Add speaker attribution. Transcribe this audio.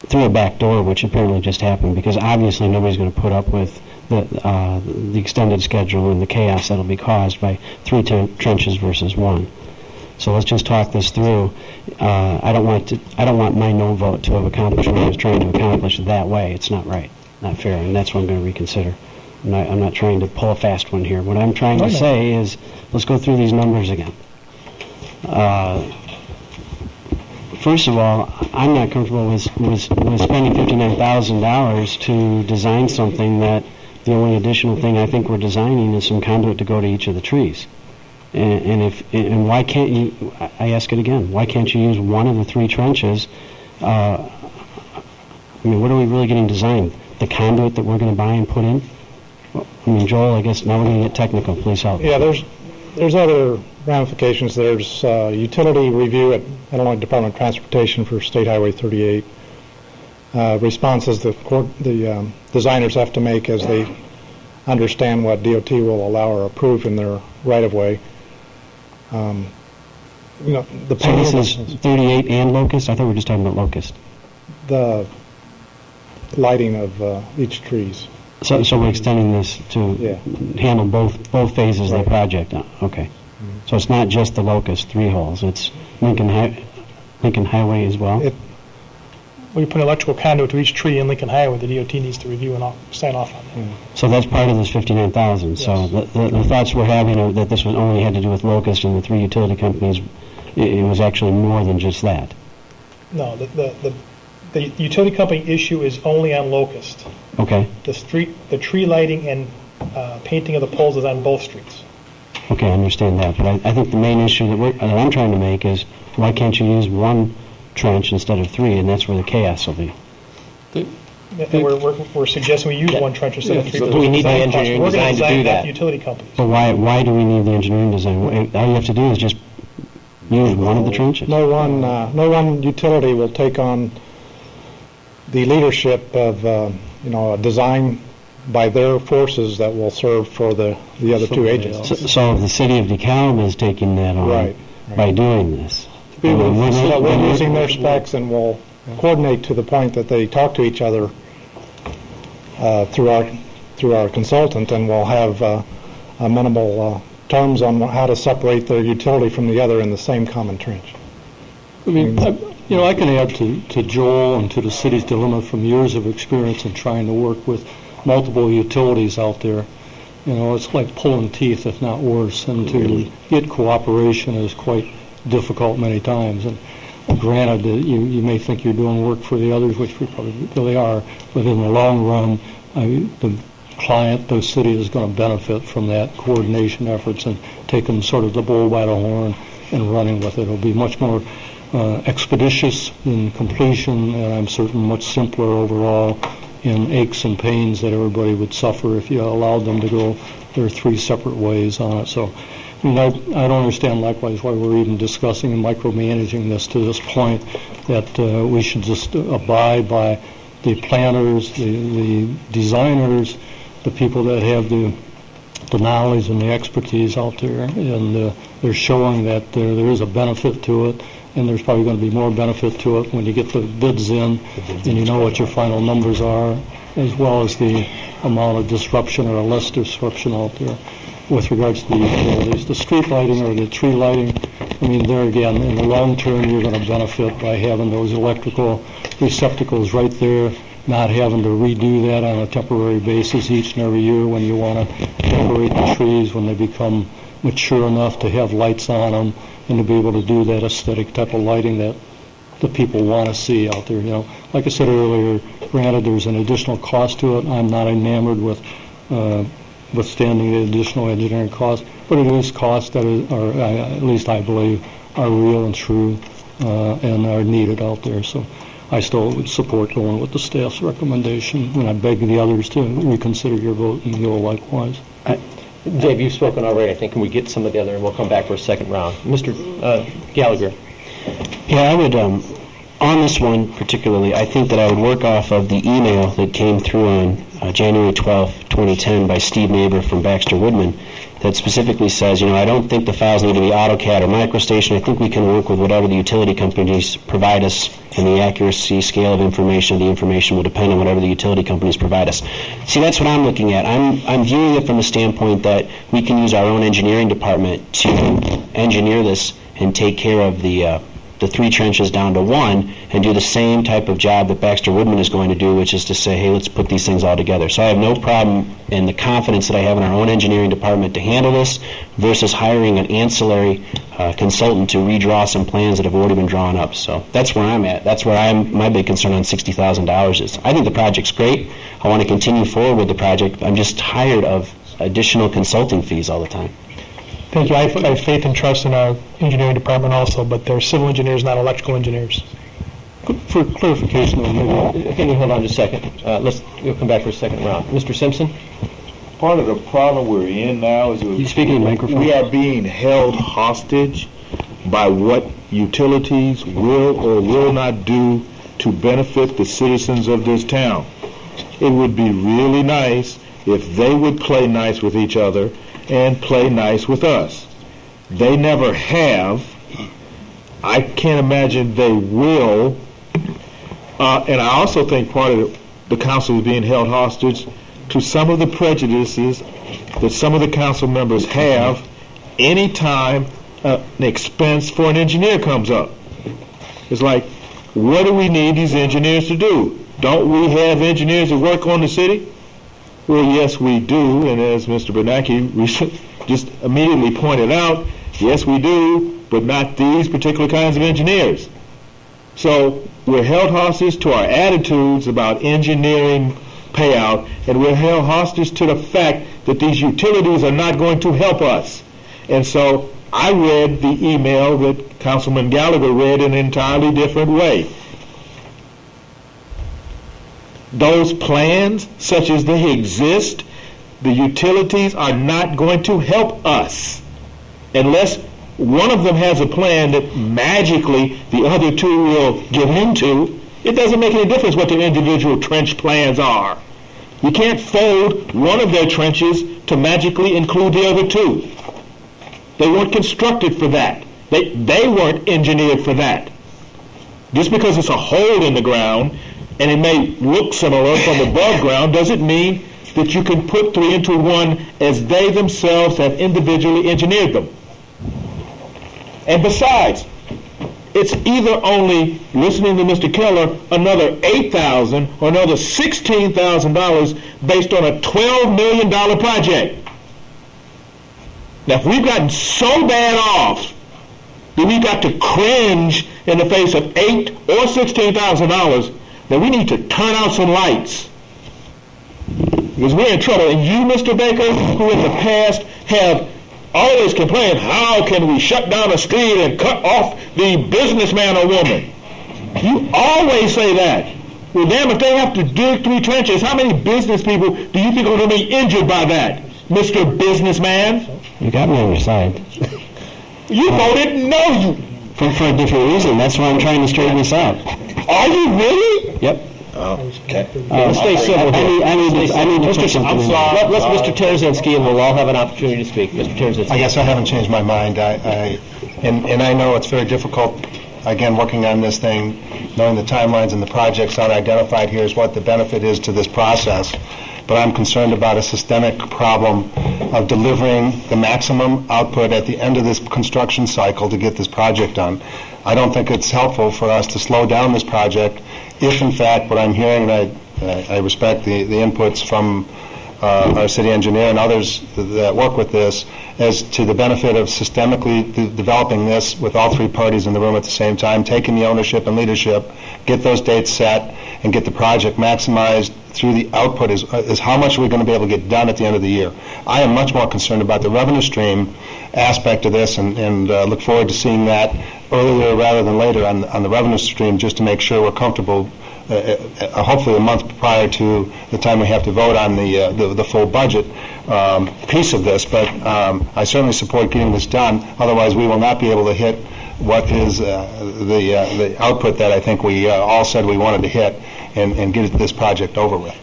Speaker 1: through a back door, which apparently just happened, because obviously nobody's going to put up with the extended schedule and the chaos that'll be caused by 3 trenches versus 1. So let's just talk this through. I don't want my no vote to have accomplished what I was trying to accomplish that way. It's not right, not fair, and that's what I'm going to reconsider. I'm not trying to pull a fast one here. What I'm trying to say is, let's go through these numbers again. First of all, I'm not comfortable with spending $59,000 to design something that the only additional thing I think we're designing is some conduit to go to each of the trees. And why can't you? I ask it again. Why can't you use one of the 3 trenches? I mean, what are we really getting designed? The conduit that we're going to buy and put in? I mean, Joel, I guess now we're going to get technical. Please help.
Speaker 2: Yeah, there's other ramifications. There's utility review at Illinois Department of Transportation for State Highway 38. Responses the designers have to make as they understand what DOT will allow or approve in their right-of-way. The
Speaker 1: so this is 38 and Locust? I thought we were just talking about Locust.
Speaker 2: The lighting of each trees.
Speaker 1: So we're extending this to handle both phases of the project. Okay. Mm-hmm. So it's not just the Locust 3 holes. It's Lincoln Highway as well.
Speaker 3: We put an electrical conduit to each tree in Lincoln Highway. The DOT needs to review and sign off on that.
Speaker 1: Yeah. So that's part of this $59,000. Yes. So the thoughts we're having are that this was only had to do with Locust and the 3 utility companies. It was actually more than just that.
Speaker 3: No, the utility company issue is only on Locust.
Speaker 1: Okay.
Speaker 3: The tree lighting and painting of the poles is on both streets.
Speaker 1: Okay, I understand that. But I think the main issue that I'm trying to make is, why can't you use 1 trench instead of 3, and that's where the chaos will be.
Speaker 3: We're suggesting we use 1 trench instead of 3.
Speaker 4: But we need the engineering design to do that.
Speaker 3: The utility companies.
Speaker 1: But why do we need the engineering design? All you have to do is just use 1 of the trenches.
Speaker 2: No one utility will take on the leadership of a design by their forces that will serve for the other 2 agencies.
Speaker 1: So the city of DeKalb is taking that on by doing this.
Speaker 2: We're using their specs, and we'll coordinate to the point that they talk to each other through our consultant, and we'll have minimal terms on how to separate their utility from the other in the same common trench.
Speaker 5: I mean, I can add to Joel and to the city's dilemma from years of experience in trying to work with multiple utilities out there. It's like pulling teeth, if not worse, and to get cooperation is quite difficult many times. And granted, you may think you're doing work for the others, which we probably really are, but in the long run, the client, the city, is going to benefit from that coordination efforts and taking sort of the bull by the horn and running with it. It'll be much more expeditious in completion, and I'm certain much simpler overall in aches and pains that everybody would suffer if you allowed them to go their 3 separate ways on it. So I don't understand likewise why we're even discussing and micromanaging this to this point, that we should just abide by the planners, the designers, the people that have the knowledge and the expertise out there, and they're showing that there is a benefit to it, and there's probably going to be more benefit to it when you get the bids in and you know what your final numbers are, as well as the amount of disruption or less disruption out there. With regards to the street lighting or the tree lighting, I mean, there again, in the long term, you're going to benefit by having those electrical receptacles right there, not having to redo that on a temporary basis each and every year when you want to decorate the trees when they become mature enough to have lights on them, and to be able to do that aesthetic type of lighting that the people want to see out there. Like I said earlier, granted there's an additional cost to it. I'm not enamored with withstanding the additional engineering costs, but it is costs that are at least I believe, are real and true and are needed out there. So I still would support going with the staff's recommendation, and I beg the others to reconsider your vote and go likewise.
Speaker 4: Dave, you've spoken already. I think can we get some of the other, and we'll come back for a second round. Mr. Gallagher.
Speaker 1: Yeah, I would, on this one particularly, I think that I would work off of the email that came through on January 12, 2010 by Steve Neighbor from Baxter Woodman. that specifically says, I don't think the files need to be AutoCAD or MicroStation. I think we can work with whatever the utility companies provide us, and the accuracy scale of information, the information will depend on whatever the utility companies provide us. See, that's what I'm looking at. I'm viewing it from the standpoint that we can use our own engineering department to engineer this and take care of the 3 trenches down to 1 and do the same type of job that Baxter Woodman is going to do, which is to say, hey, let's put these things all together. So I have no problem in the confidence that I have in our own engineering department to handle this versus hiring an ancillary consultant to redraw some plans that have already been drawn up. So that's where I'm at. That's where my big concern on $60,000 is. I think the project's great. I want to continue forward with the project. I'm just tired of additional consulting fees all the time.
Speaker 3: Thank you. I have faith and trust in our engineering department also, but they're civil engineers, not electrical engineers.
Speaker 5: For clarification,
Speaker 4: Can you hold on just a second? We'll come back for a second round. Mr. Simpson?
Speaker 6: Part of the problem we're in now is
Speaker 1: You speaking in the microphone?
Speaker 6: we are being held hostage by what utilities will or will not do to benefit the citizens of this town. It would be really nice if they would play nice with each other and play nice with us. They never have. I can't imagine they will. And I also think part of the council is being held hostage to some of the prejudices that some of the council members have any time an expense for an engineer comes up. It's like, what do we need these engineers to do? Don't we have engineers that work on the city? Well, yes, we do, and as Mr. Bernanke just immediately pointed out, yes, we do, but not these particular kinds of engineers. So we're held hostage to our attitudes about engineering payout, and we're held hostage to the fact that these utilities are not going to help us. And so I read the email that Councilman Gallagher read in an entirely different way. Those plans, such as they exist, the utilities are not going to help us unless one of them has a plan that magically the other two will give into. It doesn't make any difference what their individual trench plans are. You can't fold one of their trenches to magically include the other two. They weren't constructed for that. They weren't engineered for that. Just because it's a hole in the ground and it may look similar from above ground doesn't mean that you can put 3 into 1 as they themselves have individually engineered them. And besides, it's either only, listening to Mr. Keller, another $8,000 or another $16,000 based on a $12 million project. Now, if we've gotten so bad off that we've got to cringe in the face of $8,000 or $16,000, then we need to turn out some lights. Because we're in trouble. And you, Mr. Baker, who in the past have always complained, how can we shut down a street and cut off the businessman or woman? You always say that. Well, damn, if they have to dig 3 trenches, how many business people do you think are going to be injured by that, Mr. Businessman?
Speaker 1: You got me on your side.
Speaker 6: You voted no.
Speaker 1: For a different reason. That's why I'm trying to straighten this out.
Speaker 6: Are you really?
Speaker 1: Yep.
Speaker 6: Okay.
Speaker 4: Let's stay civil here.
Speaker 1: I need to put something in there.
Speaker 4: Let's Mr. Terzinsky, and we'll all have an opportunity to speak. Mr. Terzinsky.
Speaker 7: I guess I haven't changed my mind. And I know it's very difficult, again, working on this thing, knowing the timelines and the projects aren't identified here is what the benefit is to this process. But I'm concerned about a systemic problem of delivering the maximum output at the end of this construction cycle to get this project done. I don't think it's helpful for us to slow down this project if, in fact, what I'm hearing, and I respect the inputs from our city engineer and others that work with this, as to the benefit of systemically developing this with all 3 parties in the room at the same time, taking the ownership and leadership, get those dates set, and get the project maximized through the output is how much we're going to be able to get done at the end of the year. I am much more concerned about the revenue stream aspect of this and look forward to seeing that earlier rather than later on the revenue stream, just to make sure we're comfortable hopefully a month prior to the time we have to vote on the full budget piece of this. But I certainly support getting this done. Otherwise, we will not be able to hit what is the output that I think we all said we wanted to hit and get this project over with.